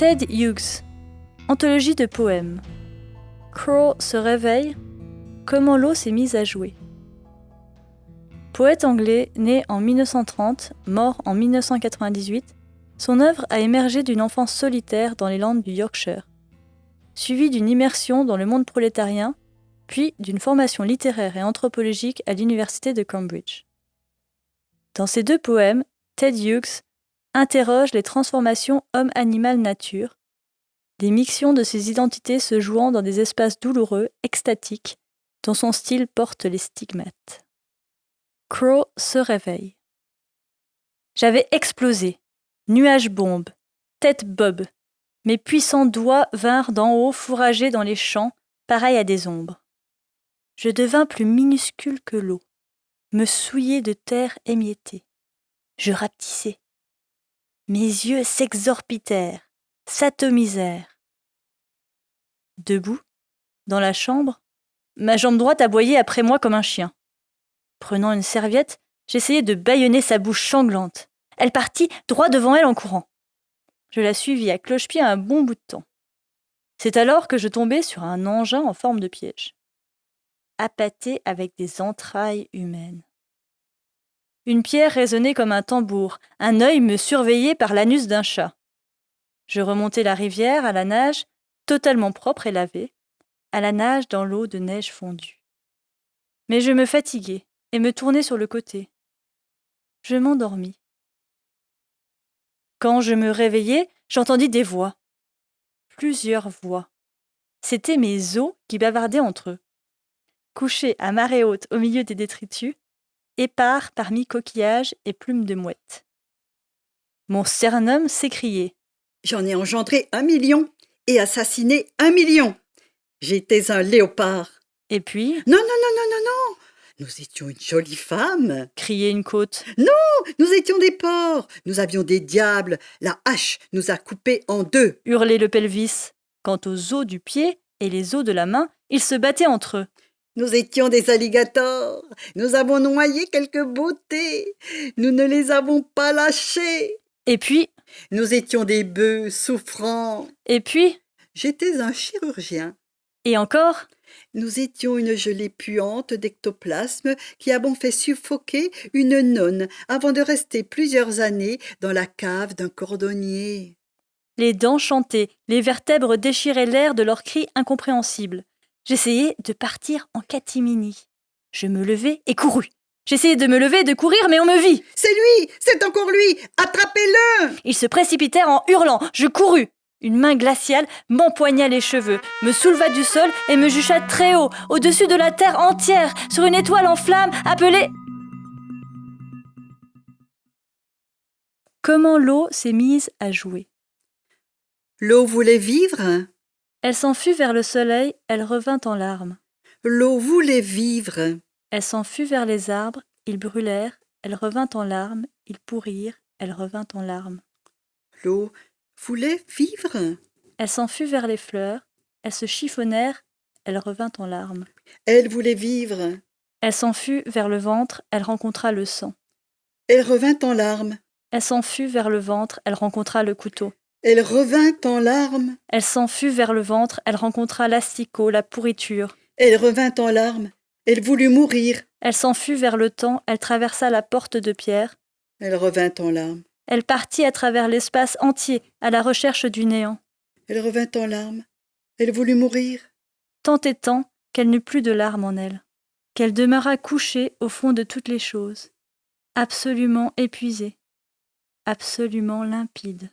Ted Hughes, anthologie de poèmes. Crow se réveille, comment l'eau s'est mise à jouer. Poète anglais né en 1930, mort en 1998, son œuvre a émergé d'une enfance solitaire dans les Landes du Yorkshire, suivie d'une immersion dans le monde prolétarien, puis d'une formation littéraire et anthropologique à l'université de Cambridge. Dans ces deux poèmes, Ted Hughes interroge les transformations homme-animal-nature, des mixtions de ces identités se jouant dans des espaces douloureux, extatiques, dont son style porte les stigmates. Crow se réveille. J'avais explosé, nuage-bombe, tête-bob. Mes puissants doigts vinrent d'en haut fourrager dans les champs, pareils à des ombres. Je devins plus minuscule que l'eau, me souiller de terre émiettée. Je rapetissais. Mes yeux s'exorbitèrent, s'atomisèrent. Debout, dans la chambre, ma jambe droite aboyait après moi comme un chien. Prenant une serviette, j'essayai de bâillonner sa bouche sanglante. Elle partit droit devant elle en courant. Je la suivis à cloche-pied un bon bout de temps. C'est alors que je tombai sur un engin en forme de piège, appâté avec des entrailles humaines. Une pierre résonnait comme un tambour, un œil me surveillait par l'anus d'un chat. Je remontai la rivière à la nage, totalement propre et lavée, à la nage dans l'eau de neige fondue. Mais je me fatiguai et me tournai sur le côté. Je m'endormis. Quand je me réveillai, j'entendis des voix. Plusieurs voix. C'étaient mes os qui bavardaient entre eux. Couchés à marée haute au milieu des détritus, épars parmi coquillages et plumes de mouette. Mon sternum s'écriait. J'en ai engendré 1 million et assassiné 1 million. J'étais un léopard. Et puis, Non. Nous étions une jolie femme. criait une côte. Non, nous étions des porcs. Nous avions des diables. La hache nous a coupés en 2. Hurlait le pelvis. Quant aux os du pied et les os de la main, ils se battaient entre eux. Nous étions des alligators. Nous avons noyé quelques beautés. Nous ne les avons pas lâchés. Et puis, nous étions des bœufs souffrants. Et puis, j'étais un chirurgien. Et encore, nous étions une gelée puante d'ectoplasme qui avons fait suffoquer une nonne avant de rester plusieurs années dans la cave d'un cordonnier. Les dents chantaient, les vertèbres déchiraient l'air de leurs cris incompréhensibles. J'essayais de partir en catimini. Je me levai et courus. J'essayais de me lever et de courir, mais on me vit. C'est lui, c'est encore lui, attrapez-le! Ils se précipitèrent en hurlant. Je courus. Une main glaciale m'empoigna les cheveux, me souleva du sol et me jucha très haut, au-dessus de la terre entière, sur une étoile en flammes appelée... Comment l'eau s'est mise à jouer. L'eau voulait vivre. Elle s'enfuit vers le soleil, elle revint en larmes. L'eau voulait vivre. Elle s'enfuit vers les arbres, ils brûlèrent, elle revint en larmes, ils pourrirent, elle revint en larmes. L'eau voulait vivre. Elle s'enfuit vers les fleurs, elles se chiffonnèrent, elle revint en larmes. Elle voulait vivre. Elle s'enfuit vers le ventre, elle rencontra le sang. Elle revint en larmes. Elle s'enfuit vers le ventre, elle rencontra le couteau. Elle revint en larmes. Elle s'enfuit vers le ventre, elle rencontra l'asticot, la pourriture. Elle revint en larmes. Elle voulut mourir. Elle s'enfuit vers le temps, elle traversa la porte de pierre. Elle revint en larmes. Elle partit à travers l'espace entier, à la recherche du néant. Elle revint en larmes. Elle voulut mourir. Tant et tant qu'elle n'eut plus de larmes en elle, qu'elle demeura couchée au fond de toutes les choses, absolument épuisée, absolument limpide.